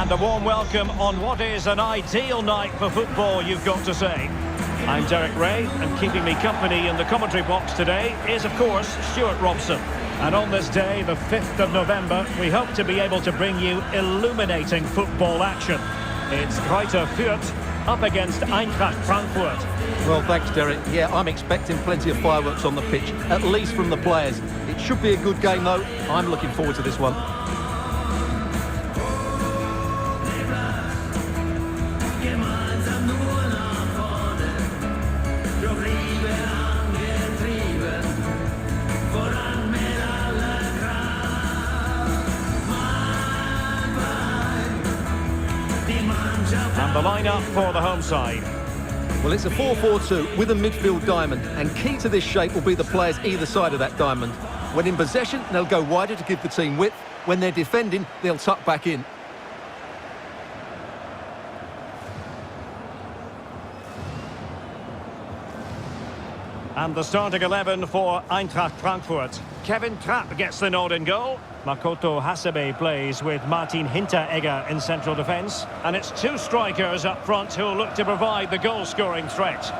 And a warm welcome on what is an ideal night for football, you've got to say. I'm Derek Ray, and keeping me company in the commentary box today is, of course, Stuart Robson. And on this day, the 5th of November, we hope to be able to bring you illuminating football action. It's Greuther Furth up against Eintracht Frankfurt. Well, thanks, Derek. Yeah, I'm expecting plenty of fireworks on the pitch, at least from the players. It should be a good game, though. I'm looking forward to this one. And the lineup for the home side. Well, it's a 4-4-2 with a midfield diamond, and key to this shape will be the players either side of that diamond. When in possession, they'll go wider to give the team width. When they're defending, they'll tuck back in. And the starting 11 for Eintracht Frankfurt. Kevin Trapp gets the nod in goal. Makoto Hasebe plays with Martin Hinteregger in central defence. And it's two strikers up front who'll look to provide the goal-scoring threat.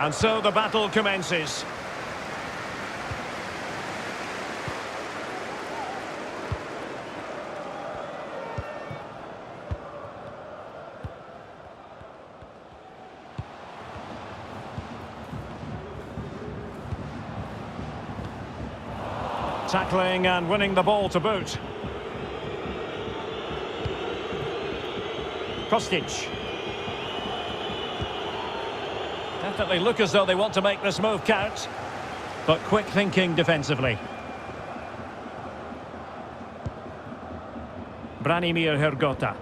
And so the battle commences. Tackling and winning the ball to boot. Kostic. Definitely look as though they want to make this move count. But quick thinking defensively. Branimir Hrgota.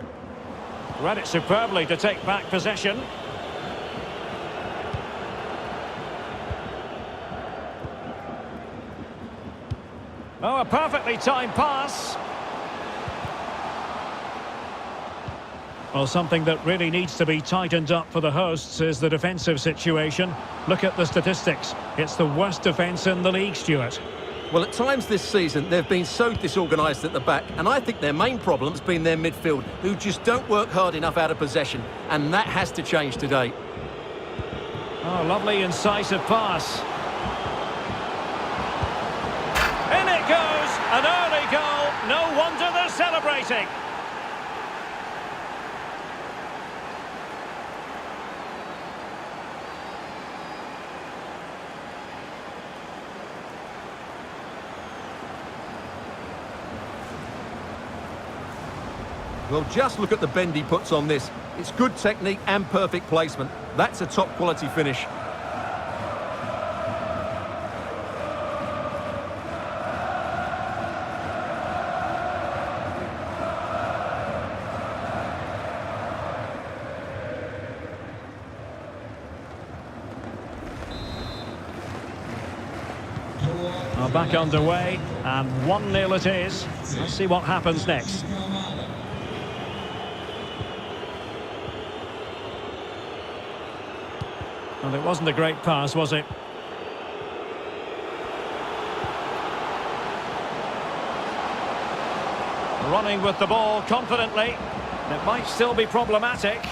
Read it superbly to take back possession. Oh, a perfectly timed pass. Well, something that really needs to be tightened up for the hosts is the defensive situation. Look at the statistics. It's the worst defence in the league, Stuart. Well, at times this season, they've been so disorganised at the back, and I think their main problem's been their midfield, who just don't work hard enough out of possession, and that has to change today. Oh, lovely incisive pass. In it goes! An early goal. No wonder they're celebrating. Well, just look at the bend he puts on this. It's good technique and perfect placement. That's a top quality finish. Well, back underway, and 1-0 it is. Let's see what happens next. Well, it wasn't a great pass, was it? Running with the ball confidently. It might still be problematic.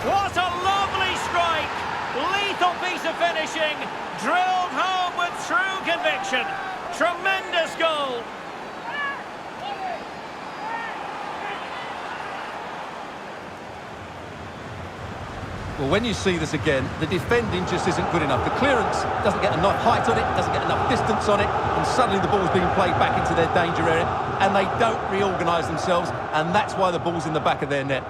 What a lovely strike! Lethal piece of finishing. Drilled home with true conviction. Tremendous goal. Well, when you see this again, the defending just isn't good enough. The clearance doesn't get enough height on it, doesn't get enough distance on it, and suddenly the ball's being played back into their danger area, and they don't reorganise themselves, and that's why the ball's in the back of their net.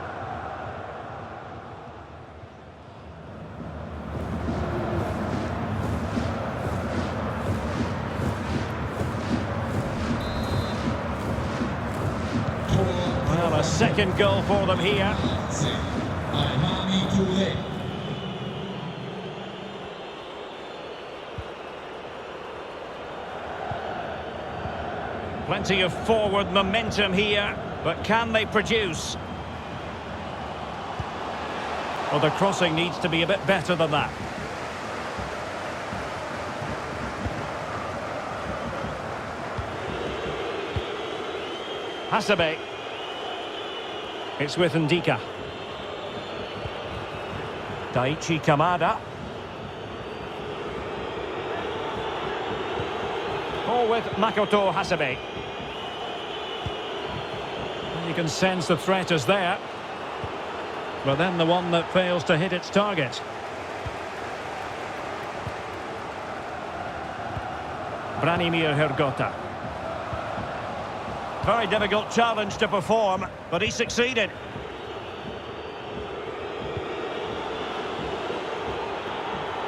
Well, a second goal for them here. Plenty of forward momentum here, but can they produce? Well, the crossing needs to be a bit better than that. Hasebe. It's with Ndika. Daichi Kamada. Ball with Makoto Hasebe. You can sense the threat is there. But then the one that fails to hit its target. Branimir Hrgota. Very difficult challenge to perform, but he succeeded.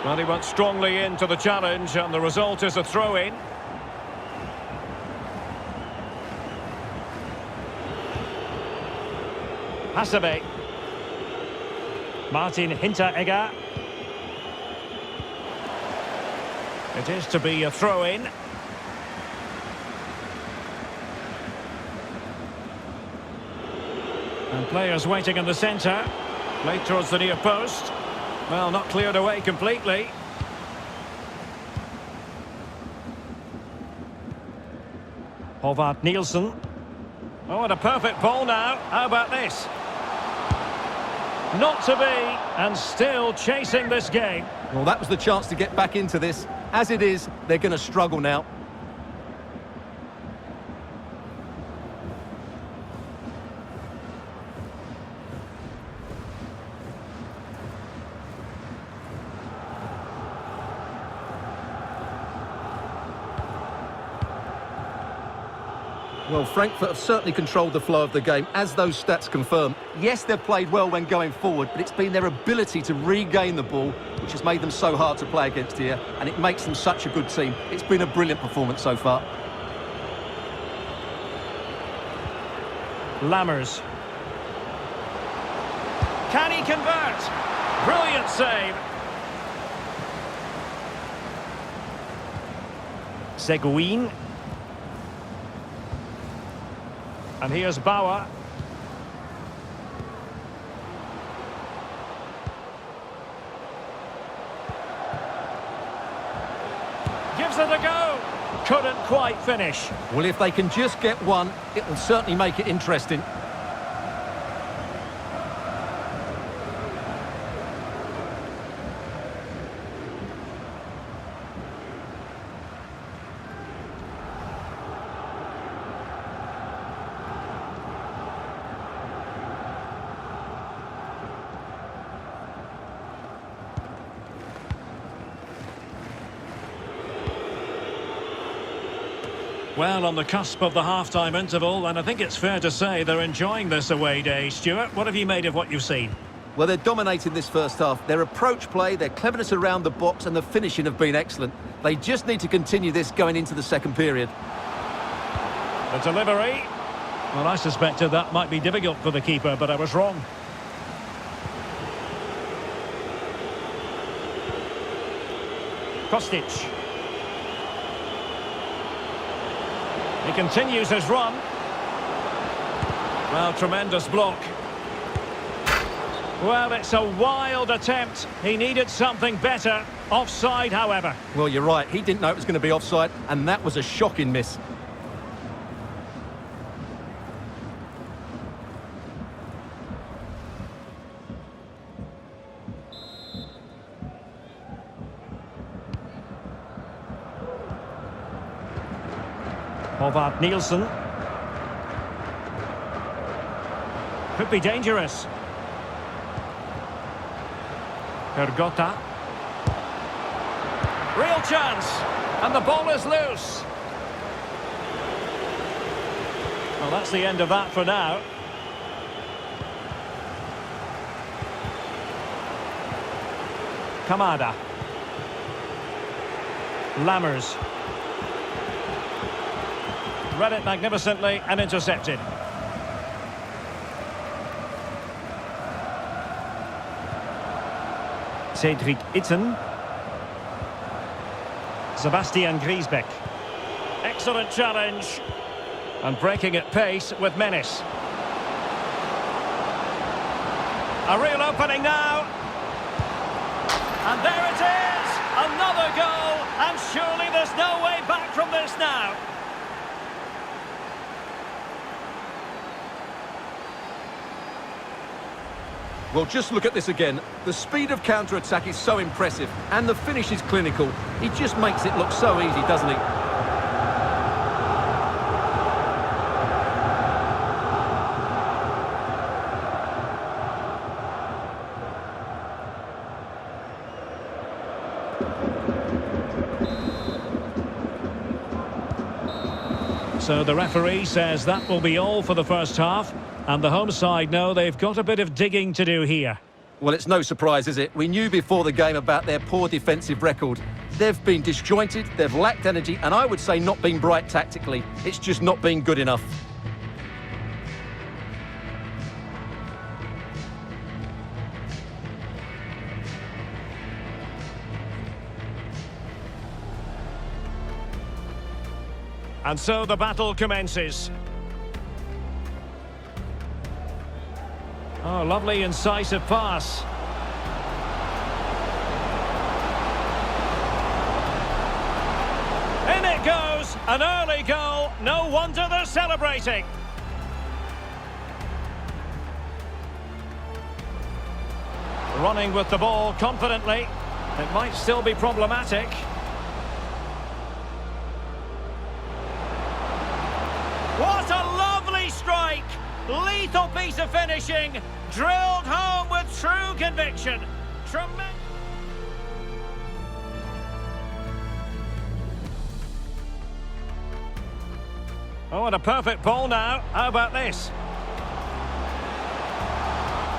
Well, he went strongly into the challenge, and the result is a throw-in. Hasebe. Martin Hinteregger. It is to be a throw-in. And players waiting in the centre. Played towards the near post. Well, not cleared away completely. Håvard Nielsen. Oh, and a perfect ball now. How about this? Not to be, and still chasing this game. Well, that was the chance to get back into this. As it is, they're going to struggle now. Well, Frankfurt have certainly controlled the flow of the game, as those stats confirm. Yes, they've played well when going forward, but it's been their ability to regain the ball which has made them so hard to play against here, and it makes them such a good team. It's been a brilliant performance so far. Lammers. Can he convert? Brilliant save. Seguin. And here's Bauer. Gives it a go. Couldn't quite finish. Well, if they can just get one, it will certainly make it interesting. Well, on the cusp of the half-time interval, and I think it's fair to say they're enjoying this away day. Stuart, what have you made of what you've seen? Well, they're dominating this first half. Their approach play, their cleverness around the box and the finishing have been excellent. They just need to continue this going into the second period. The delivery. Well, I suspected that might be difficult for the keeper, but I was wrong. Kostic. He continues his run. Well, tremendous block. Well, it's a wild attempt. He needed something better. Offside, however. Well, you're right. He didn't know it was going to be offside, and that was a shocking miss. Håvard Nielsen. Could be dangerous. Hrgota. Real chance. And the ball is loose. Well, that's the end of that for now. Kamada. Lammers. Read it magnificently and intercepted. Cedric Itten. Sebastian Griesbeck. Excellent challenge. And breaking at pace with menace. A real opening now. And there it is! Another goal! And surely there's no way back from this now. Well, just look at this again. The speed of counter-attack is so impressive, and the finish is clinical. He just makes it look so easy, doesn't he? So the referee says that will be all for the first half, and the home side know they've got a bit of digging to do here. Well, it's no surprise, is it? We knew before the game about their poor defensive record. They've been disjointed, they've lacked energy, and I would say not been bright tactically. It's just not been good enough. And so the battle commences. Oh, lovely incisive pass. In it goes, an early goal. No wonder they're celebrating. Running with the ball confidently. It might still be problematic. What a lovely strike! Lethal piece of finishing, drilled home with true conviction. Tremendous. Oh, and a perfect ball now. How about this?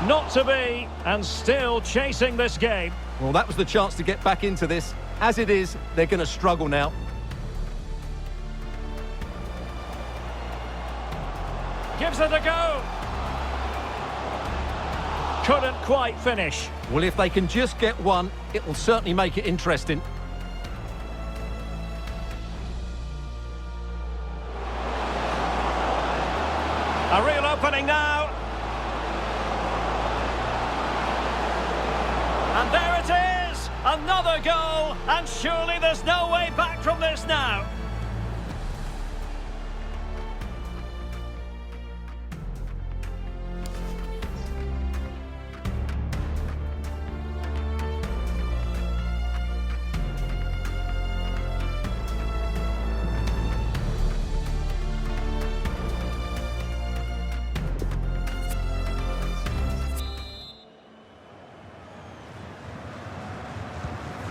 Not to be, and still chasing this game. Well, that was the chance to get back into this. As it is, they're going to struggle now. Gives it a go. Couldn't quite finish. Well, if they can just get one, it will certainly make it interesting. A real opening now. And there it is! Another goal! And surely there's no way back from this now.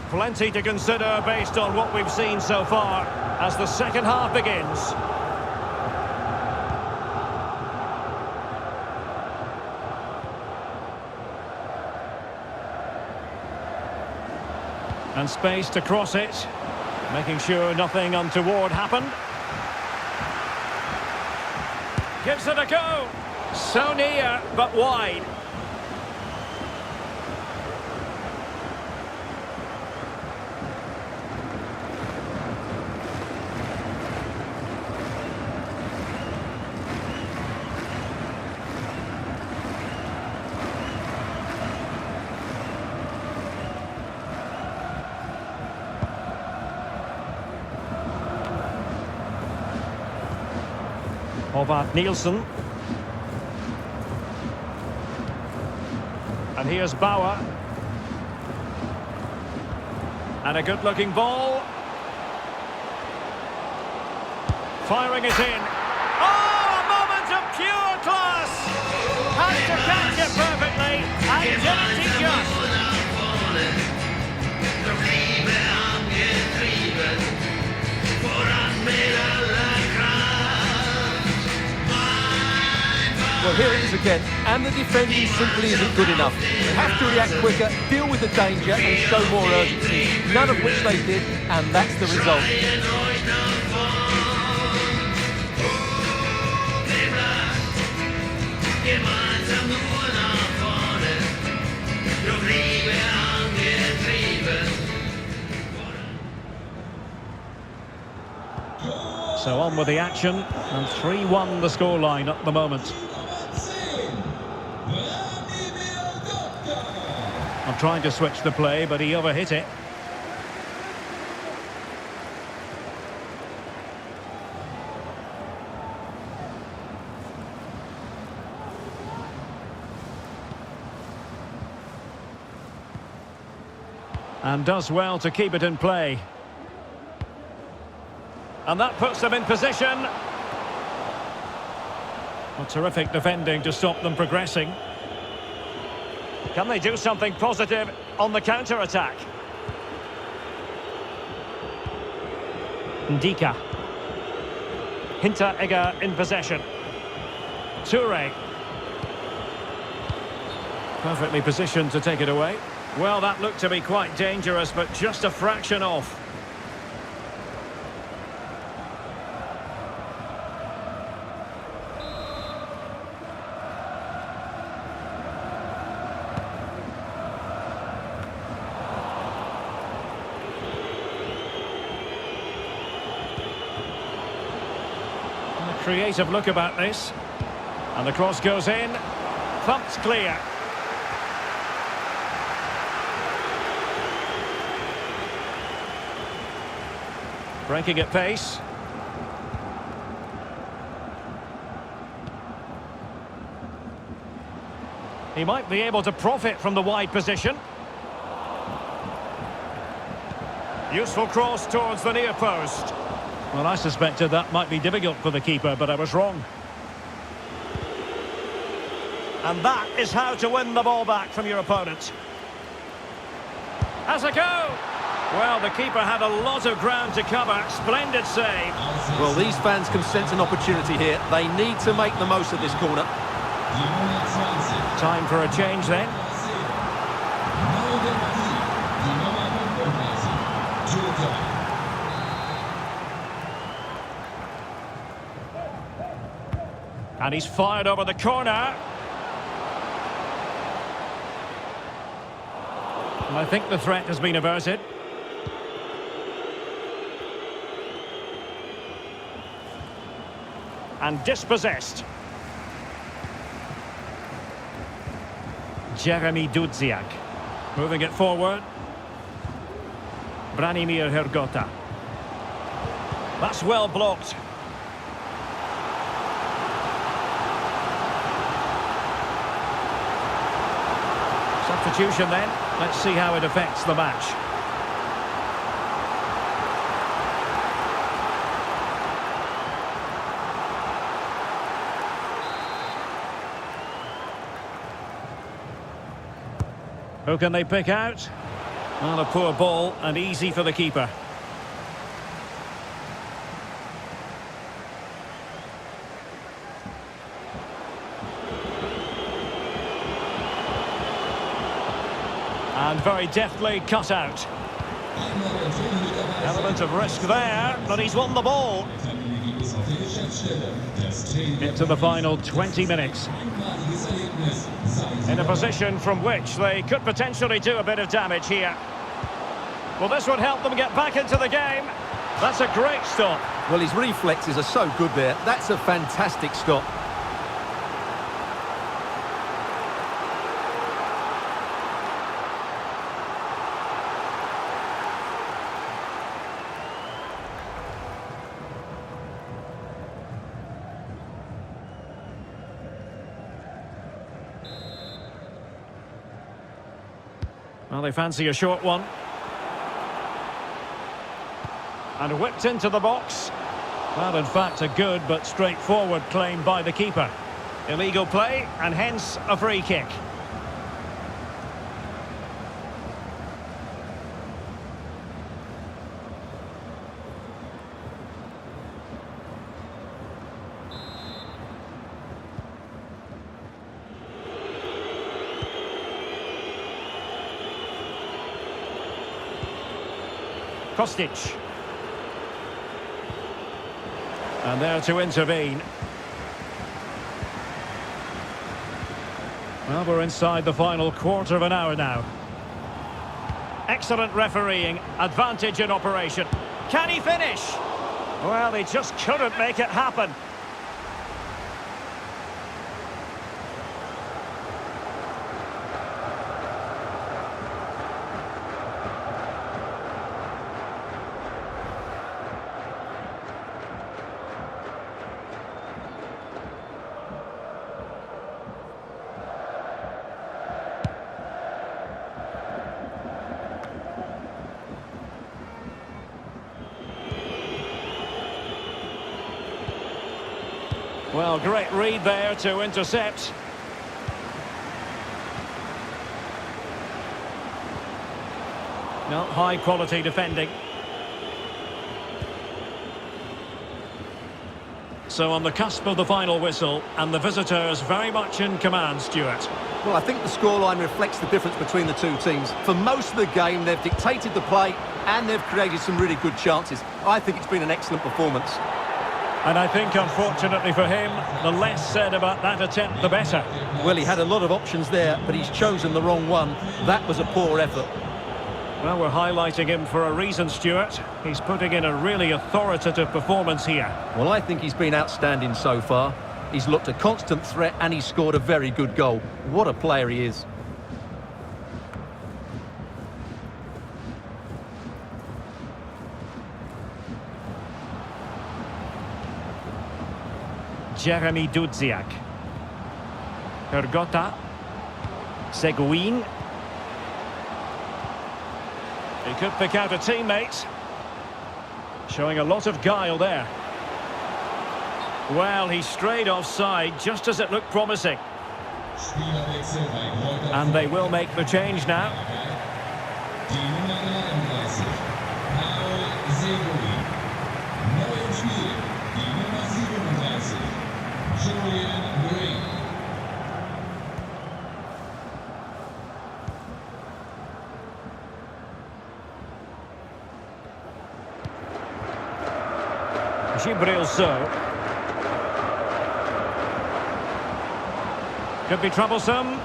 Plenty to consider based on what we've seen so far as the second half begins. And space to cross it, making sure nothing untoward happened. Gives it a go. So near, but wide. Håvard Nielsen. And here's Bauer. And a good-looking ball. Firing it in. Oh, a moment of pure class! Has to catch it perfectly, and didn't he just? Well, here it is again, and the defending simply isn't good enough. They have to react quicker, deal with the danger, and show more urgency. None of which they did, and that's the result. Gemeinsam nur nach vorne, doch Liebe angeht So on with the action, and 3-1 the scoreline at the moment. I'm trying to switch the play, but he overhit it. And does well to keep it in play. And that puts them in position. A terrific defending to stop them progressing. Can they do something positive on the counter-attack? Ndika. Hrgota in possession. Toure. Perfectly positioned to take it away. Well, that looked to be quite dangerous, but just a fraction off. And a creative look about this. And the cross goes in. Thumped clear. Breaking at pace. He might be able to profit from the wide position. Useful cross towards the near post. Well, I suspected that might be difficult for the keeper, but I was wrong. And that is how to win the ball back from your opponent. Has a go! Well, the keeper had a lot of ground to cover. Splendid save. Well, these fans can sense an opportunity here. They need to make the most of this corner. Time for a change then. And he's fired over the corner. And I think the threat has been averted. And dispossessed. Jeremy Dudziak. Moving it forward. Branimir Hrgota. That's well blocked. Substitution then. Let's see how it affects the match. Who can they pick out? Well, a poor ball and easy for the keeper. And very deftly cut out. Element of risk there, but he's won the ball. Into the final 20 minutes. In a position from which they could potentially do a bit of damage here. Well, this would help them get back into the game. That's a great stop. Well, his reflexes are so good there. That's a fantastic stop. Well, they fancy a short one. And whipped into the box. Well, in fact, a good but straightforward claim by the keeper. Illegal play, and hence a free kick. Kostic. And there to intervene. Well, we're inside the final quarter of an hour now. Excellent refereeing, advantage in operation. Can he finish? Well, he just couldn't make it happen. Well, great read there to intercept. No, high quality defending. So on the cusp of the final whistle, and the visitors very much in command, Stuart. Well, I think the scoreline reflects the difference between the two teams. For most of the game, they've dictated the play and they've created some really good chances. I think it's been an excellent performance. And I think, unfortunately for him, the less said about that attempt, the better. Well, he had a lot of options there, but he's chosen the wrong one. That was a poor effort. Well, we're highlighting him for a reason, Stuart. He's putting in a really authoritative performance here. Well, I think he's been outstanding so far. He's looked a constant threat and he's scored a very good goal. What a player he is. Jeremy Dudziak. Hrgota. Seguin. He could pick out a teammate. Showing a lot of guile there. Well, he strayed offside just as it looked promising. And they will make the change now. Gibrilso. Could be troublesome.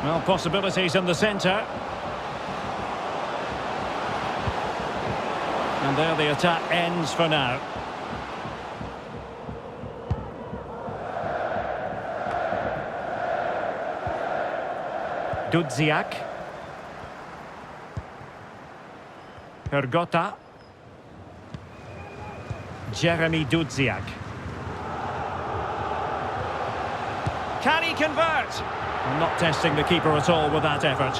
Well, possibilities in the centre. And there the attack ends for now. Dudziak. Hrgota. Jeremy Dudziak. Can he convert? I'm not testing the keeper at all with that effort.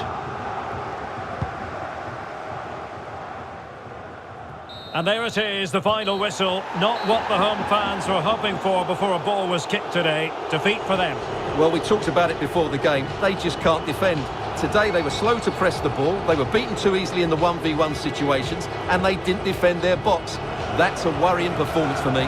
And there it is, the final whistle. Not what the home fans were hoping for before a ball was kicked today. Defeat for them. Well, we talked about it before the game. They just can't defend. Today they were slow to press the ball. They were beaten too easily in the 1v1 situations. And they didn't defend their box. That's a worrying performance for me.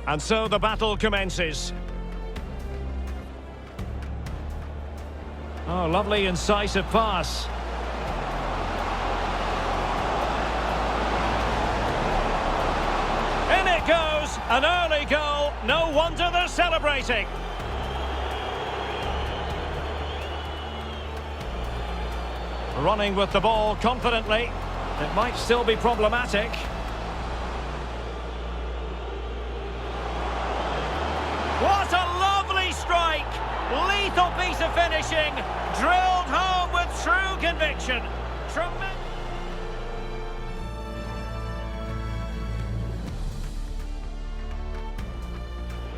And so the battle commences. Oh, lovely incisive pass. In it goes, an early goal. No wonder they're celebrating. Running with the ball confidently. It might still be problematic. What a lovely strike! Lethal piece of finishing, drilled home with true conviction.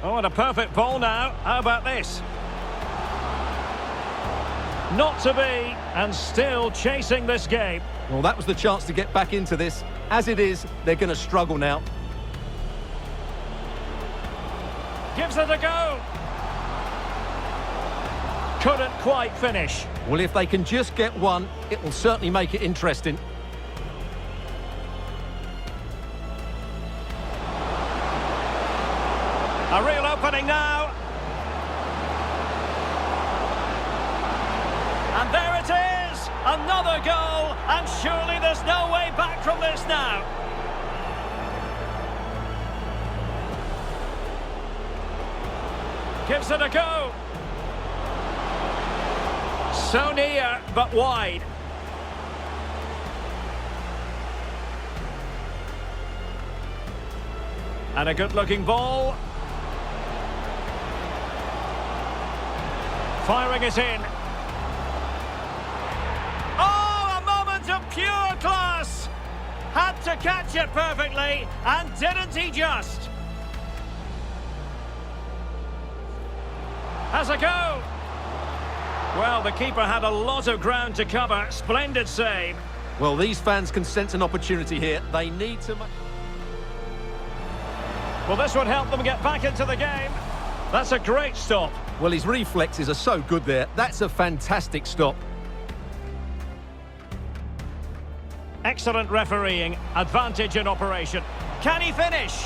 Oh, and a perfect ball now. How about this? Not to be, and still chasing this game. Well, that was the chance to get back into this. As it is, they're going to struggle now. Gives it a go. Couldn't quite finish. Well, if they can just get one, it will certainly make it interesting. A real opening now. And there it is, another goal, and surely there's no way back from this now. Gives it a go. So near, but wide. And a good-looking ball. Firing it in. Oh, a moment of pure class! Had to catch it perfectly, and didn't he just? Has a go. Well, the keeper had a lot of ground to cover. Splendid save. Well, these fans can sense an opportunity here. They need to... Well, this would help them get back into the game. That's a great stop. Well, his reflexes are so good there. That's a fantastic stop. Excellent refereeing. Advantage in operation. Can he finish?